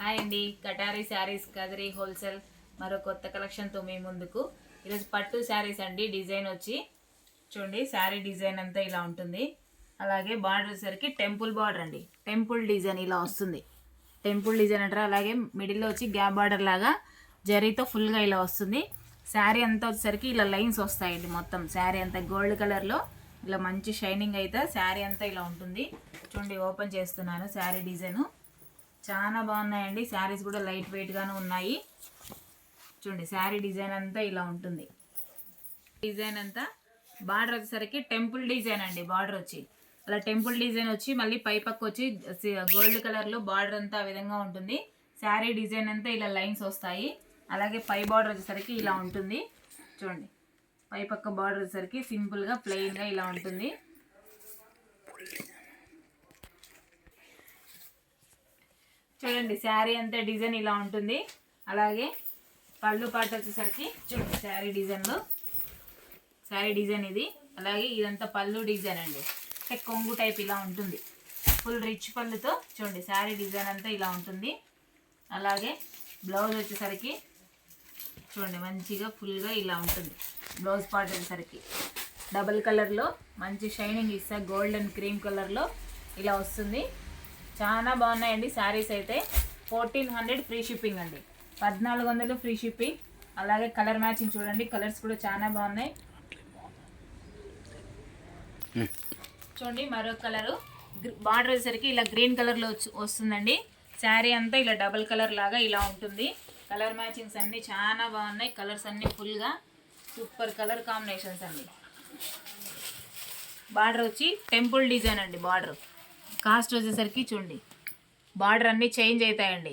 Hi అండి, కటారీ saris Kadiri wholesale మరో కొత్త కలెక్షన్తో మీ ముందుకు. ఈరోజు పట్టు శారీస్ అండి. డిజైన్ వచ్చి చూడండి, శారీ డిజైన్ అంతా ఇలా ఉంటుంది. అలాగే బార్డర్ వచ్చేసరికి టెంపుల్ బార్డర్ అండి. టెంపుల్ డిజైన్ ఇలా వస్తుంది. టెంపుల్ డిజైన్ అంటారా. అలాగే మిడిల్లో వచ్చి గ్యాప్ బార్డర్ లాగా జరీతో ఫుల్గా ఇలా వస్తుంది. శారీ అంతా వచ్చేసరికి ఇలా లైన్స్ వస్తాయండి. మొత్తం శారీ అంతా గోల్డ్ కలర్లో ఇలా మంచి షైనింగ్ అయితే శారీ అంతా ఇలా ఉంటుంది. చూడండి, ఓపెన్ చేస్తున్నాను. శారీ డిజైను చాలా బాగున్నాయండి. శారీస్ కూడా లైట్ వెయిట్గానే ఉన్నాయి. చూడండి, శారీ డిజైన్ అంతా ఇలా ఉంటుంది. డిజైన్ అంతా బార్డర్ వచ్చేసరికి టెంపుల్ డిజైన్ అండి. బార్డర్ వచ్చి అలా టెంపుల్ డిజైన్ వచ్చి మళ్ళీ పై పక్క వచ్చి గోల్డ్ కలర్లో బార్డర్ అంతా ఆ విధంగా ఉంటుంది. శారీ డిజైన్ అంతా ఇలా లైన్స్ వస్తాయి. అలాగే పై బార్డర్ వచ్చేసరికి ఇలా ఉంటుంది. చూడండి, పై పక్క బార్డర్ వచ్చేసరికి సింపుల్గా ప్లెయిన్గా ఇలా ఉంటుంది. చూడండి, శారీ అంతా డిజైన్ ఇలా ఉంటుంది. అలాగే పళ్ళు పాటు వచ్చేసరికి చూడండి, శారీ డిజైన్ ఇది. అలాగే ఇదంతా పళ్ళు డిజైన్ అండి. అంటే కొంగు టైప్ ఇలా ఉంటుంది. ఫుల్ రిచ్ పళ్ళుతో చూడండి, శారీ డిజైన్ అంతా ఇలా ఉంటుంది. అలాగే బ్లౌజ్ వచ్చేసరికి చూడండి, మంచిగా ఫుల్గా ఇలా ఉంటుంది. బ్లౌజ్ పార్ట్ వచ్చేసరికి డబల్ కలర్లో మంచి షైనింగ్ ఇస్తా గోల్డ్ అండ్ క్రీమ్ కలర్లో ఇలా వస్తుంది. చాలా బాగున్నాయండి శారీస్ అయితే. 1400 ఫ్రీ షిప్పింగ్ అండి. 1400 ఫ్రీ షిప్పింగ్. అలాగే కలర్ మ్యాచింగ్ చూడండి, కలర్స్ కూడా చాలా బాగున్నాయి. చూడండి, మరో కలరు బార్డర్ వచ్చేసరికి ఇలా గ్రీన్ కలర్లో వస్తుందండి. శారీ అంతా ఇలా డబల్ కలర్ లాగా ఇలా ఉంటుంది. కలర్ మ్యాచింగ్స్ అన్నీ చాలా బాగున్నాయి. కలర్స్ అన్నీ ఫుల్గా సూపర్ కలర్ కాంబినేషన్స్ అండి. బార్డర్ వచ్చి టెంపుల్ డిజైన్ అండి. బార్డర్ కాస్ట్ వచ్చేసరికి చూడండి, బార్డర్ అన్నీ చేంజ్ అవుతాయండి.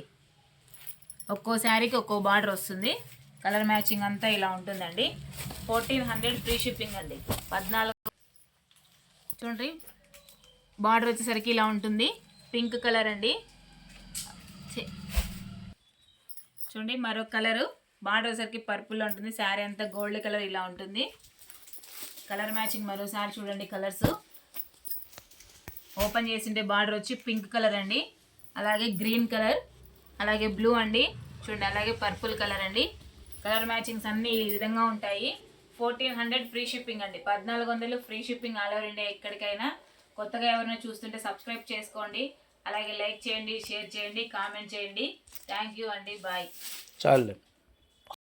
ఒక్కో శారీకి ఒక్కో బార్డర్ వస్తుంది. కలర్ మ్యాచింగ్ అంతా ఇలా ఉంటుందండి. 1400 ఫ్రీ షిప్పింగ్ అండి. 14 చూడండి, బార్డర్ వచ్చేసరికి ఇలా ఉంటుంది. పింక్ కలర్ అండి. చూడండి, మరొక కలరు బార్డర్ వచ్చేసరికి పర్పుల్ ఉంటుంది. శారీ అంతా గోల్డ్ కలర్ ఇలా ఉంటుంది. కలర్ మ్యాచింగ్ మరోసారి చూడండి. కలర్స్ ఓపెన్ చేసింటే బార్డర్ వచ్చి పింక్ కలర్ అండి. అలాగే గ్రీన్ కలర్, అలాగే బ్లూ అండి. చూడండి, అలాగే పర్పుల్ కలర్ అండి. కలర్ మ్యాచింగ్స్ అన్నీ ఈ విధంగా ఉంటాయి. 1400 ఫ్రీ షిప్పింగ్ అండి. 1400 free shipping all over India. ఎక్కడికైనా కొత్తగా ఎవరైనా చూస్తుంటే సబ్స్క్రైబ్ చేసుకోండి. అలాగే లైక్ చేయండి, షేర్ చేయండి, కామెంట్ చేయండి. థ్యాంక్ యూ అండి. బాయ్. చాలు.